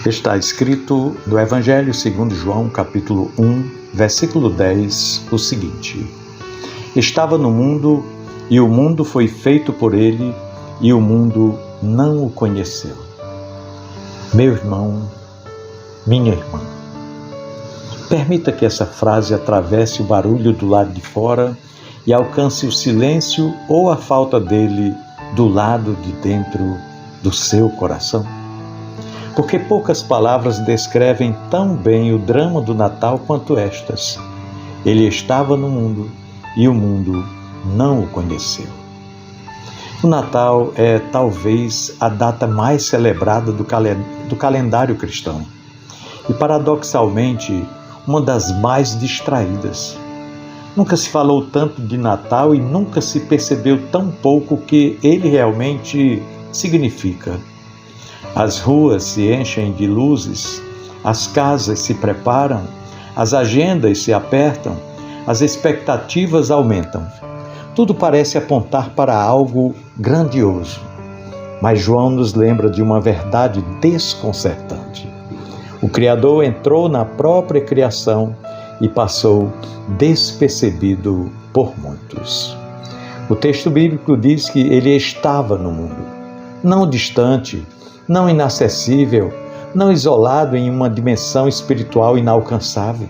Está escrito no Evangelho segundo João, capítulo 1, versículo 10, o seguinte: Estava no mundo, e o mundo foi feito por ele, e o mundo não o conheceu. Meu irmão, minha irmã, permita que essa frase atravesse o barulho do lado de fora e alcance o silêncio ou a falta dele do lado de dentro do seu coração. Porque poucas palavras descrevem tão bem o drama do Natal quanto estas. Ele estava no mundo e o mundo não o conheceu. O Natal é talvez a data mais celebrada do calendário cristão e, paradoxalmente, uma das mais distraídas. Nunca se falou tanto de Natal e nunca se percebeu tão pouco o que ele realmente significa. As ruas se enchem de luzes, as casas se preparam, as agendas se apertam, as expectativas aumentam. Tudo parece apontar para algo grandioso. Mas João nos lembra de uma verdade desconcertante. O Criador entrou na própria criação e passou despercebido por muitos. O texto bíblico diz que ele estava no mundo, não distante, não inacessível, não isolado em uma dimensão espiritual inalcançável.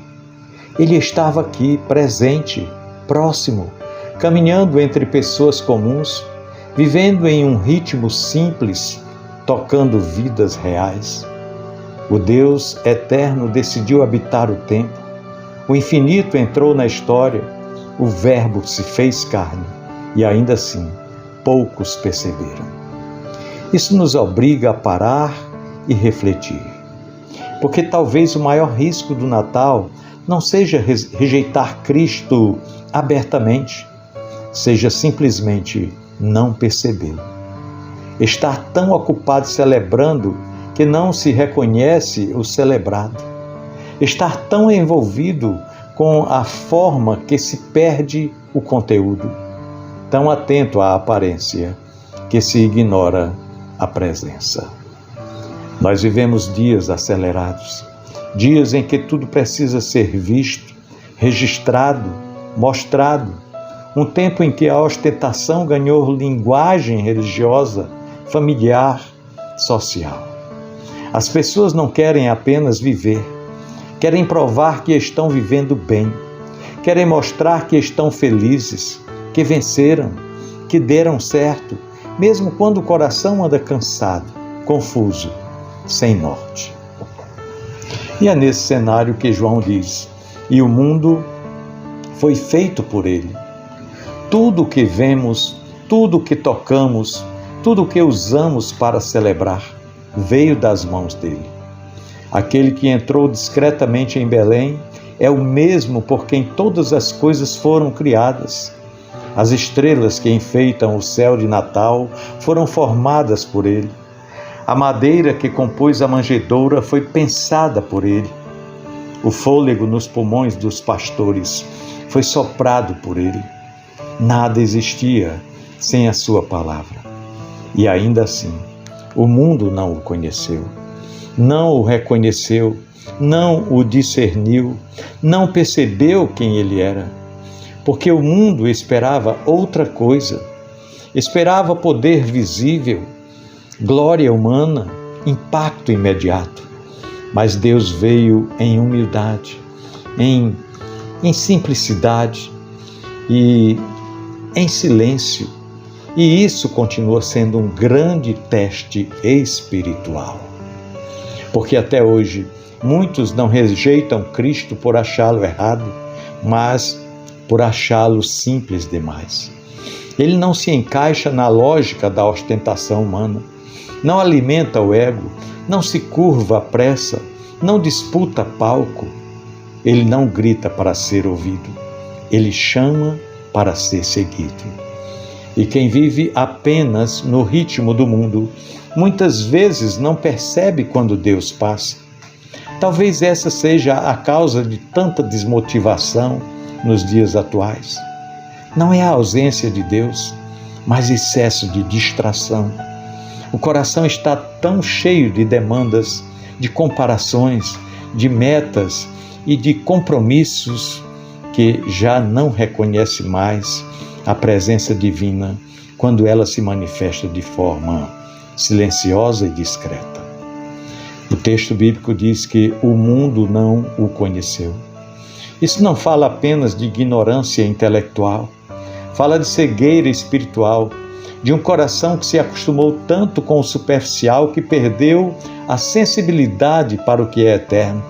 Ele estava aqui, presente, próximo, caminhando entre pessoas comuns, vivendo em um ritmo simples, tocando vidas reais. O Deus eterno decidiu habitar o tempo. O infinito entrou na história. O Verbo se fez carne e ainda assim poucos perceberam. Isso nos obriga a parar e refletir. Porque talvez o maior risco do Natal não seja rejeitar Cristo abertamente, seja simplesmente não percebê-lo. Estar tão ocupado celebrando que não se reconhece o celebrado. Estar tão envolvido com a forma que se perde o conteúdo. Tão atento à aparência que se ignora a presença. Nós vivemos dias acelerados, dias em que tudo precisa ser visto, registrado, mostrado, um tempo em que a ostentação ganhou linguagem religiosa, familiar, social. As pessoas não querem apenas viver, querem provar que estão vivendo bem, querem mostrar que estão felizes, que venceram, que deram certo, mesmo quando o coração anda cansado, confuso, sem norte. E é nesse cenário que João diz: e o mundo foi feito por ele. Tudo o que vemos, tudo o que tocamos, tudo o que usamos para celebrar, veio das mãos dele. Aquele que entrou discretamente em Belém é o mesmo por quem todas as coisas foram criadas. As estrelas que enfeitam o céu de Natal foram formadas por ele. A madeira que compôs a manjedoura foi pensada por ele. O fôlego nos pulmões dos pastores foi soprado por ele. Nada existia sem a sua palavra. E ainda assim, o mundo não o conheceu, não o reconheceu, não o discerniu, não percebeu quem ele era. Porque o mundo esperava outra coisa, esperava poder visível, glória humana, impacto imediato. Mas Deus veio em humildade, em simplicidade e em silêncio. E isso continua sendo um grande teste espiritual. Porque até hoje muitos não rejeitam Cristo por achá-lo errado, mas por achá-lo simples demais. Ele não se encaixa na lógica da ostentação humana, não alimenta o ego, não se curva à pressa, não disputa palco. Ele não grita para ser ouvido, ele chama para ser seguido. E quem vive apenas no ritmo do mundo, muitas vezes não percebe quando Deus passa. Talvez essa seja a causa de tanta desmotivação nos dias atuais. Não é a ausência de Deus, mas excesso de distração. O coração está tão cheio de demandas, de comparações, de metas e de compromissos que já não reconhece mais a presença divina quando ela se manifesta de forma silenciosa e discreta. O texto bíblico diz que o mundo não o conheceu. Isso não fala apenas de ignorância intelectual, fala de cegueira espiritual, de um coração que se acostumou tanto com o superficial que perdeu a sensibilidade para o que é eterno.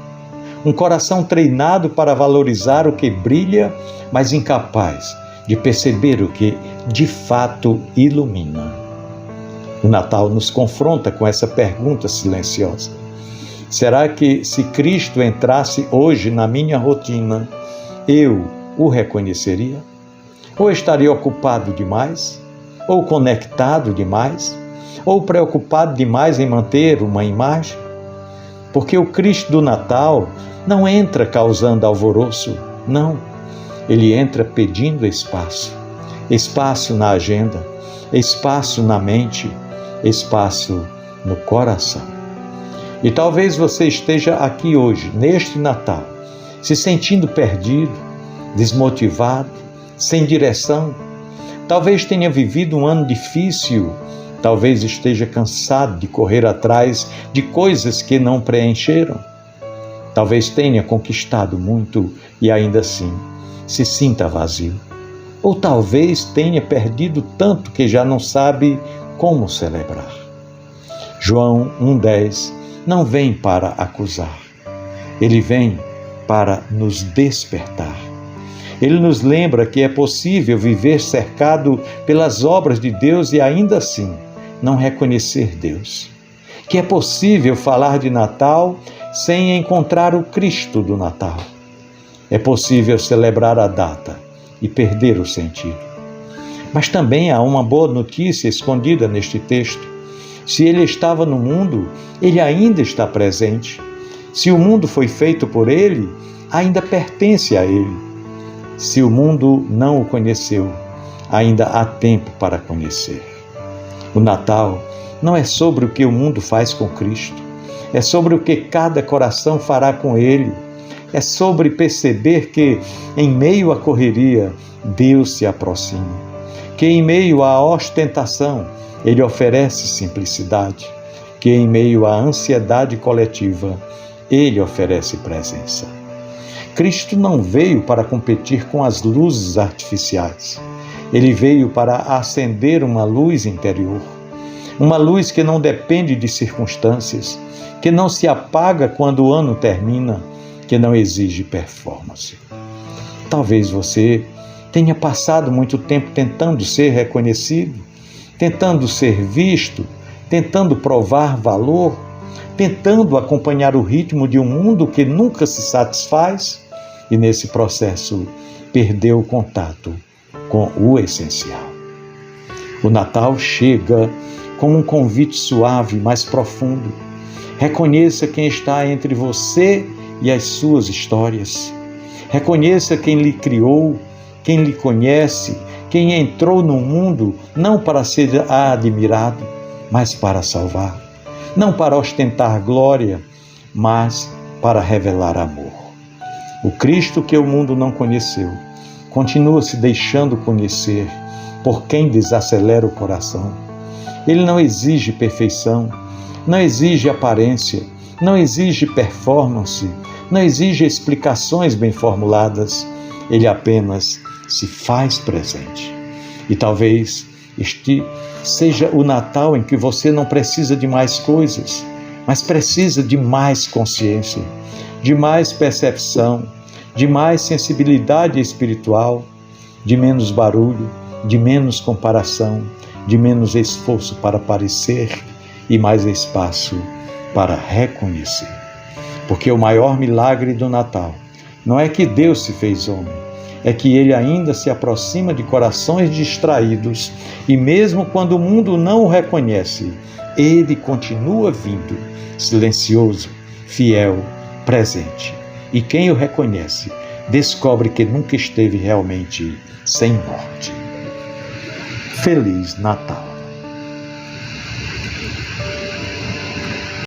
Um coração treinado para valorizar o que brilha, mas incapaz de perceber o que de fato ilumina. O Natal nos confronta com essa pergunta silenciosa. Será que se Cristo entrasse hoje na minha rotina, eu o reconheceria? Ou estaria ocupado demais? Ou conectado demais? Ou preocupado demais em manter uma imagem? Porque o Cristo do Natal não entra causando alvoroço, não. Ele entra pedindo espaço. Espaço na agenda, espaço na mente, espaço no coração. E talvez você esteja aqui hoje, neste Natal, se sentindo perdido, desmotivado, sem direção. Talvez tenha vivido um ano difícil, talvez esteja cansado de correr atrás de coisas que não preencheram. Talvez tenha conquistado muito e ainda assim se sinta vazio. Ou talvez tenha perdido tanto que já não sabe como celebrar. João 1,10 não vem para acusar, ele vem para nos despertar. Ele nos lembra que é possível viver cercado pelas obras de Deus e ainda assim não reconhecer Deus. Que é possível falar de Natal sem encontrar o Cristo do Natal. É possível celebrar a data e perder o sentido. Mas também há uma boa notícia escondida neste texto. Se ele estava no mundo, ele ainda está presente. Se o mundo foi feito por ele, ainda pertence a ele. Se o mundo não o conheceu, ainda há tempo para conhecer. O Natal não é sobre o que o mundo faz com Cristo, é sobre o que cada coração fará com ele. É sobre perceber que, em meio à correria, Deus se aproxima. Que em meio à ostentação, Ele oferece simplicidade. Que em meio à ansiedade coletiva, Ele oferece presença. Cristo não veio para competir com as luzes artificiais. Ele veio para acender uma luz interior. Uma luz que não depende de circunstâncias, que não se apaga quando o ano termina, que não exige performance. Talvez você tenha passado muito tempo tentando ser reconhecido, tentando ser visto, tentando provar valor, tentando acompanhar o ritmo de um mundo que nunca se satisfaz e, nesse processo, perdeu o contato com o essencial. O Natal chega como um convite suave, mais profundo. Reconheça quem está entre você e as suas histórias. Reconheça quem lhe criou, quem lhe conhece, quem entrou no mundo não para ser admirado, mas para salvar. Não para ostentar glória, mas para revelar amor. O Cristo que o mundo não conheceu continua se deixando conhecer por quem desacelera o coração. Ele não exige perfeição, não exige aparência, não exige performance, não exige explicações bem formuladas. Ele apenas se faz presente. E talvez este seja o Natal em que você não precisa de mais coisas, mas precisa de mais consciência, de mais percepção, de mais sensibilidade espiritual, de menos barulho, de menos comparação, de menos esforço para parecer e mais espaço para reconhecer. Porque o maior milagre do Natal não é que Deus se fez homem, é que Ele ainda se aproxima de corações distraídos e mesmo quando o mundo não o reconhece, Ele continua vindo, silencioso, fiel, presente. E quem o reconhece, descobre que nunca esteve realmente sem morte. Feliz Natal!